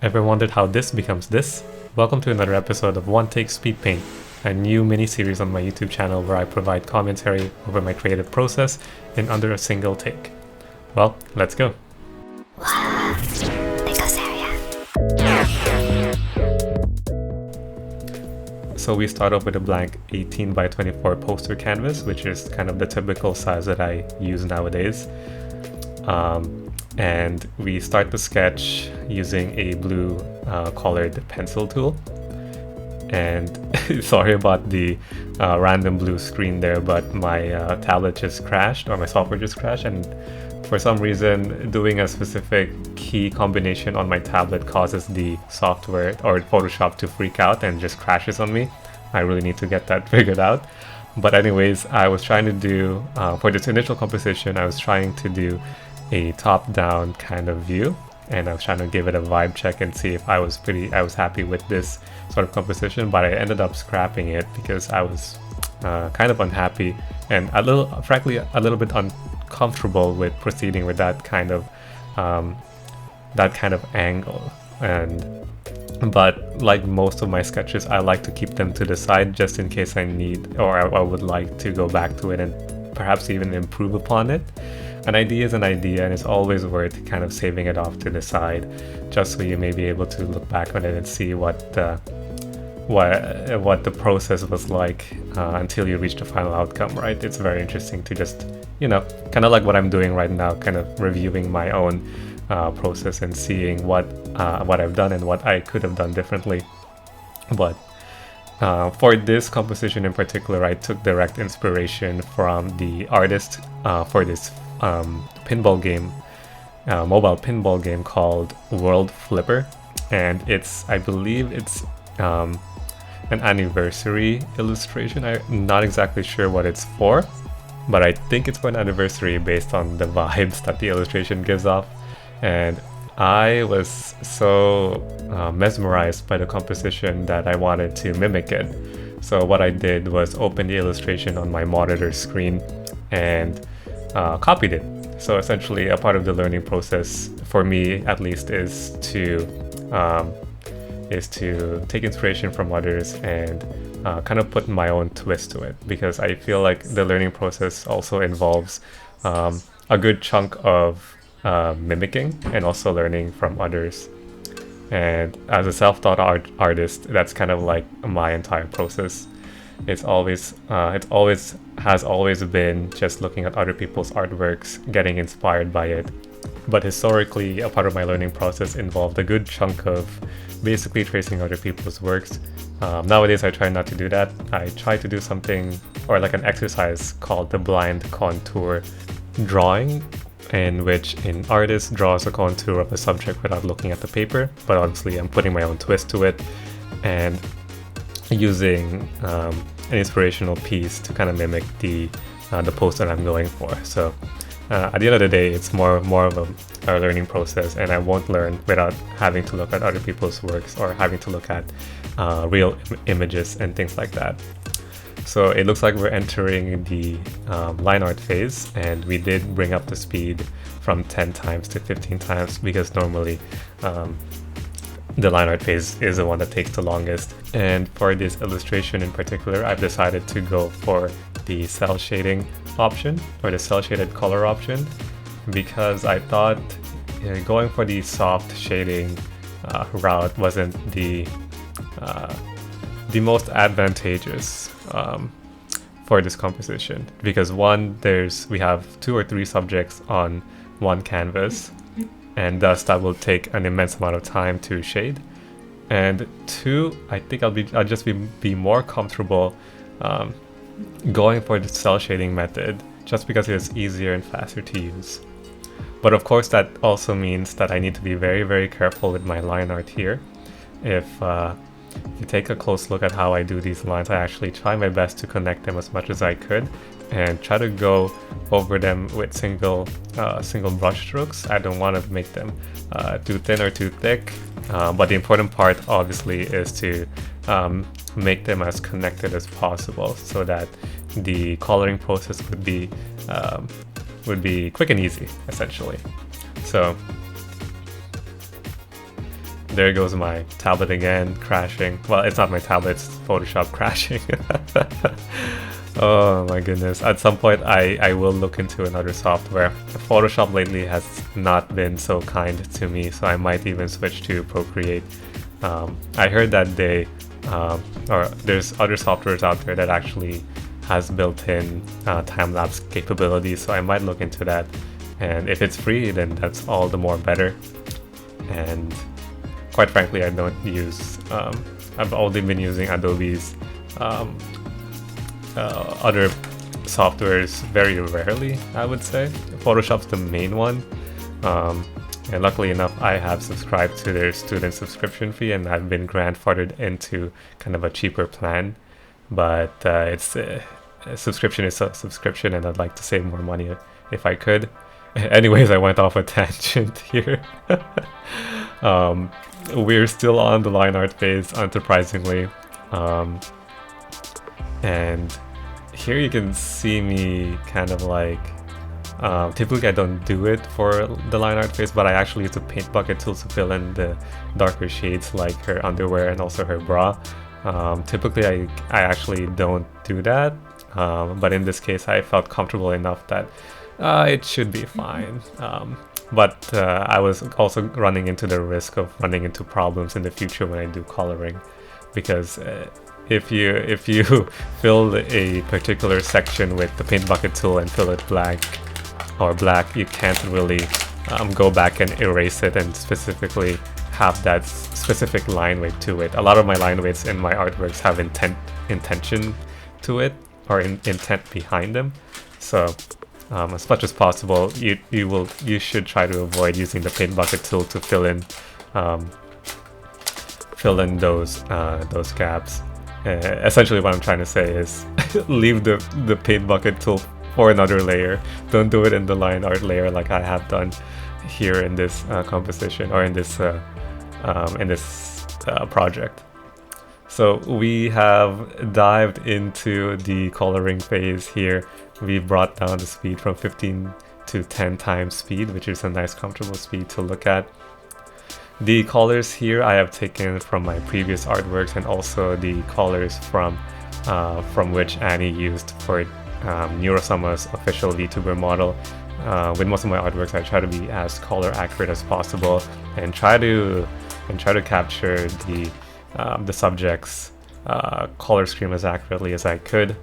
Ever wondered how this becomes this? Welcome to another episode of One Take SpeedPaint, a new mini-series on my YouTube channel where I provide commentary over my creative process in under a single take. Well, let's go. So we start off with a blank 18 by 24 poster canvas, which is kind of the typical size that I use nowadays. And we start the sketch using a blue colored pencil tool. And sorry about the random blue screen there, but my tablet just crashed, or my software just crashed, and for some reason doing a specific key combination on my tablet causes the software or Photoshop to freak out and just crashes on me. I really need to get that figured out. But anyways, I was trying to do, for this initial composition, I was trying to do a top-down kind of view, and I was trying to give it a vibe check and see if I was happy with this sort of composition, but I ended up scrapping it because I was kind of unhappy and frankly a little bit uncomfortable with proceeding with that kind of angle. But like most of my sketches, I like to keep them to the side just in case I need, or I would like to go back to it and perhaps even improve upon it. An idea is an idea, and it's always worth kind of saving it off to the side, just so you may be able to look back on it and see what the process was like until you reach the final outcome, right? It's very interesting to just, kind of like what I'm doing right now, kind of reviewing my own process and seeing what I've done and what I could have done differently. But for this composition in particular, I took direct inspiration from the artist for this pinball game, mobile pinball game called World Flipper, and I believe it's an anniversary illustration. I'm not exactly sure what it's for, but I think it's for an anniversary based on the vibes that the illustration gives off. And I was so mesmerized by the composition that I wanted to mimic it. So what I did was open the illustration on my monitor screen and copied it. So essentially, a part of the learning process for me, at least, is to take inspiration from others and kind of put my own twist to it, because I feel like the learning process also involves a good chunk of mimicking and also learning from others. And as a self-taught artist, that's kind of like my entire process. It's always has always been just looking at other people's artworks, getting inspired by it. But historically, a part of my learning process involved a good chunk of basically tracing other people's works. Nowadays, I try not to do that. I try to do something, or like an exercise called the blind contour drawing, in which an artist draws a contour of a subject without looking at the paper, but obviously I'm putting my own twist to it and using an inspirational piece to kind of mimic the pose that I'm going for. So at the end of the day, it's more of a learning process, and I won't learn without having to look at other people's works or having to look at real images and things like that. So it looks like we're entering the line art phase, and we did bring up the speed from 10 times to 15 times because normally the line art phase is the one that takes the longest. And for this illustration in particular, I've decided to go for the cell shading option, or the cell shaded color option, because I thought going for the soft shading route wasn't the most advantageous for this composition, because one, we have 2 or 3 subjects on one canvas, and thus that will take an immense amount of time to shade. And 2, I think I'll just be more comfortable going for the cell shading method, just because it is easier and faster to use. But of course, that also means that I need to be very, very careful with my line art here. If you take a close look at how I do these lines, I actually try my best to connect them as much as I could and try to go over them with single brush strokes. I don't want to make them too thin or too thick, but the important part obviously is to make them as connected as possible so that the coloring process would be quick and easy, essentially. So there goes my tablet again, crashing. Well, it's not my tablet, it's Photoshop crashing. Oh my goodness. At some point, I will look into another software. Photoshop lately has not been so kind to me, so I might even switch to Procreate. I heard that or there's other softwares out there that actually has built-in time-lapse capabilities, so I might look into that. And if it's free, then that's all the more better. And quite frankly, I don't use, I've only been using Adobe's other softwares very rarely, I would say. Photoshop's the main one. And luckily enough, I have subscribed to their student subscription fee, and I've been grandfathered into kind of a cheaper plan. But it's a subscription is a subscription, and I'd like to save more money if I could. Anyways, I went off a tangent here. We're still on the line art phase, unsurprisingly. And here you can see me kind of like, typically I don't do it for the line art phase, but I actually use the paint bucket tool to fill in the darker shades like her underwear and also her bra. Typically I actually don't do that, but in this case I felt comfortable enough that it should be fine. But I was also running into the risk of running into problems in the future when I do coloring, because if you fill a particular section with the paint bucket tool and fill it black, you can't really go back and erase it and specifically have that specific line weight to it. A lot of my line weights in my artworks have intention to it, or intent behind them. So as much as possible, you should try to avoid using the paint bucket tool to fill in those gaps. Essentially what I'm trying to say is leave the paint bucket tool for another layer. Don't do it in the line art layer like I have done here in this composition, or in this project. So we have dived into the coloring phase here. We brought down the speed from 15 to 10 times speed, which is a nice comfortable speed to look at. The colors here I have taken from my previous artworks, and also the colors from which Anny used for Neurosama's official VTuber model. With most of my artworks, I try to be as color accurate as possible and try to capture the subject's color scheme as accurately as I could.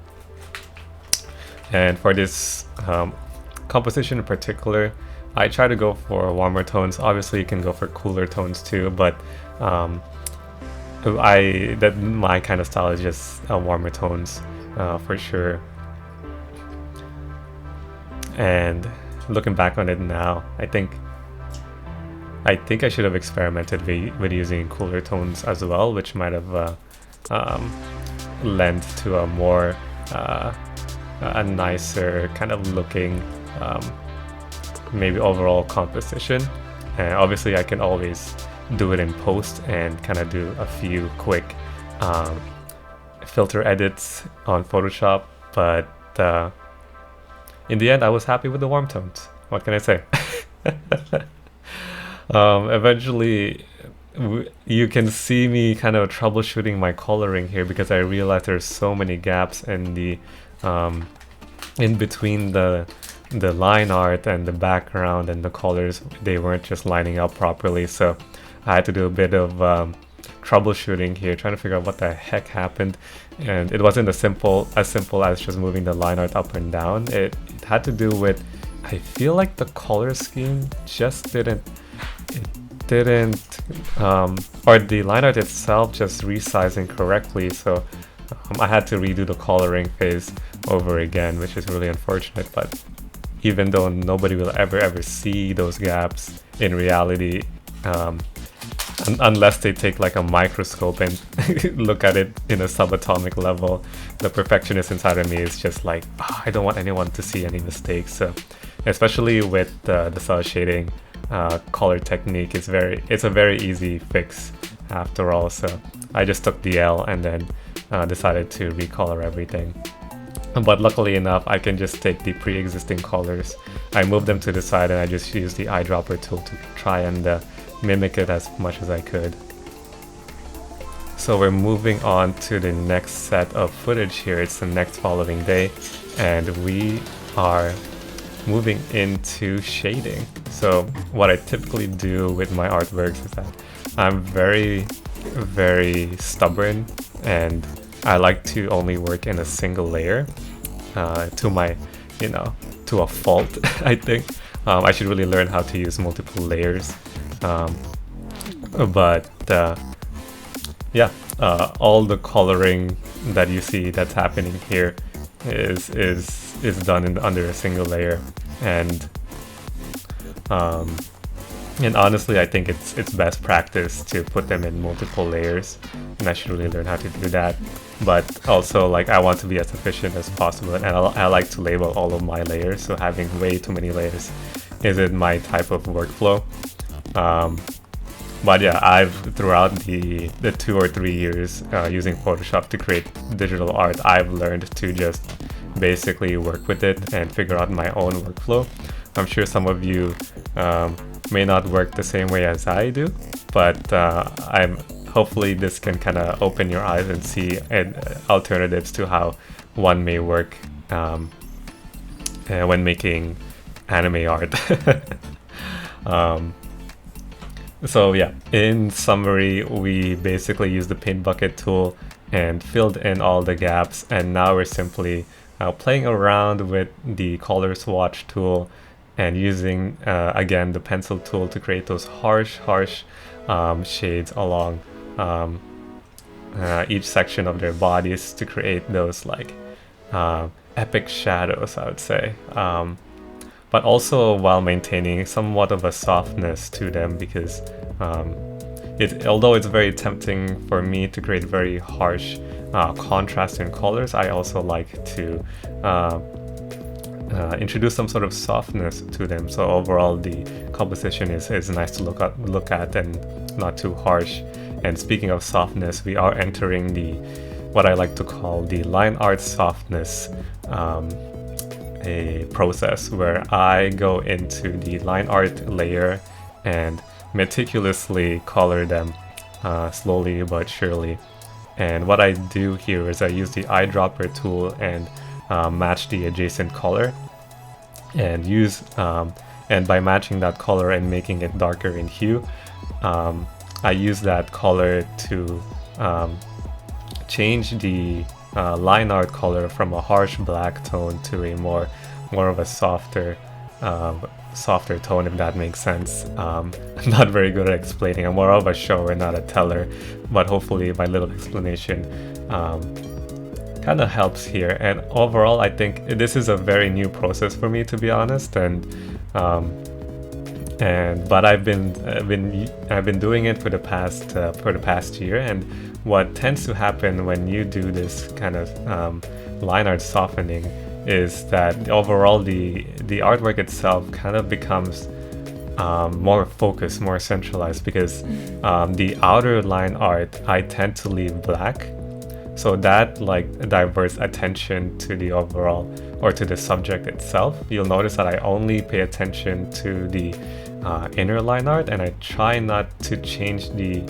And for this composition in particular, I try to go for warmer tones. Obviously you can go for cooler tones too, but my kind of style is just warmer tones for sure. And looking back on it now, I think I should have experimented with using cooler tones as well, which might have lent to a more a nicer kind of looking maybe overall composition. And obviously I can always do it in post and kind of do a few quick filter edits on Photoshop, but in the end I was happy with the warm tones. What can I say? Eventually you can see me kind of troubleshooting my coloring here, because I realized there's so many gaps in the in between the line art and the background and the colors. They weren't just lining up properly, so I had to do a bit of troubleshooting here, trying to figure out what the heck happened. And it wasn't as simple as just moving the line art up and down. It had to do with, I feel like the color scheme just didn't or the line art itself just resizing correctly, so I had to redo the coloring phase over again, which is really unfortunate. But even though nobody will ever see those gaps in reality, unless they take like a microscope and look at it in a subatomic level, the perfectionist inside of me is just like, oh, I don't want anyone to see any mistakes. So especially with the cell shading color technique, it's a very easy fix after all. So I just took the L and then decided to recolor everything. But luckily enough, I can just take the pre-existing colors, I moved them to the side, and I just used the eyedropper tool to try and mimic it as much as I could. So we're moving on to the next set of footage here. It's the next following day, and we are moving into shading. So what I typically do with my artworks is that I'm very stubborn, and I like to only work in a single layer to my, to a fault. I think I should really learn how to use multiple layers. Yeah, all the coloring that you see that's happening here is done under a single layer, and honestly, I think it's best practice to put them in multiple layers, and I should really learn how to do that. But also, like, I want to be as efficient as possible, and I like to label all of my layers, so having way too many layers isn't my type of workflow. But yeah, I've throughout the 2 or 3 years using Photoshop to create digital art, I've learned to just basically work with it and figure out my own workflow. I'm sure some of you may not work the same way as I do, but hopefully this can kind of open your eyes and see alternatives to how one may work when making anime art. So yeah, in summary, we basically used the paint bucket tool and filled in all the gaps, and now we're simply playing around with the color swatch tool and using again the pencil tool to create those harsh shades along each section of their bodies to create those like epic shadows, I would say. But also while maintaining somewhat of a softness to them, because although it's very tempting for me to create very harsh contrast in colors, I also like to introduce some sort of softness to them. So overall, the composition is nice to look at and not too harsh. And speaking of softness, we are entering what I like to call the line art softness a process, where I go into the line art layer and meticulously color them slowly but surely. And what I do here is I use the eyedropper tool and match the adjacent color, and and by matching that color and making it darker in hue, I use that color to change the line art color from a harsh black tone to a more of a softer tone, if that makes sense. I'm not very good at explaining. I'm more of a shower, not a teller, but hopefully my little explanation kind of helps here. And overall, I think this is a very new process for me, to be honest, but I've been doing it for the past year. And what tends to happen when you do this kind of line art softening is that overall the artwork itself kind of becomes more focused, more centralized, because the outer line art I tend to leave black, so that like diverts attention to the overall, or to the subject itself. You'll notice that I only pay attention to the inner line art, and I try not to change the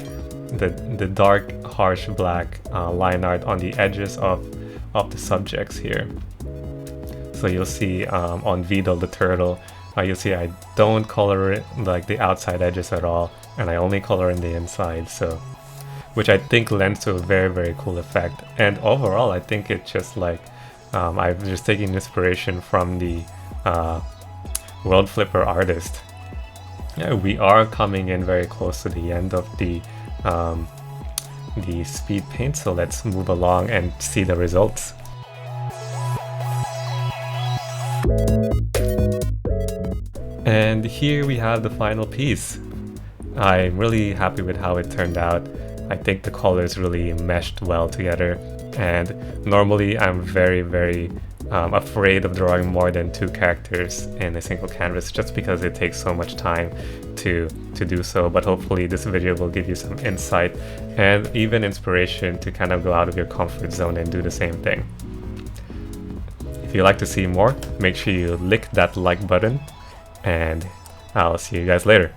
dark harsh black line art on the edges of the subjects here. So you'll see on Vedal the turtle, you'll see I don't color it like the outside edges at all, and I only color in the inside, so which I think lends to a very cool effect. And overall, I think it's just like I'm just taking inspiration from the World Flipper artist. Yeah, we are coming in very close to the end of the speed paint, so let's move along and see the results. And here we have the final piece. I'm really happy with how it turned out. I think the colors really meshed well together, and normally I'm very afraid of drawing more than 2 characters in a single canvas, just because it takes so much time to do so. But hopefully this video will give you some insight and even inspiration to kind of go out of your comfort zone and do the same thing. If you'd like to see more, make sure you lick that like button, and I'll see you guys later.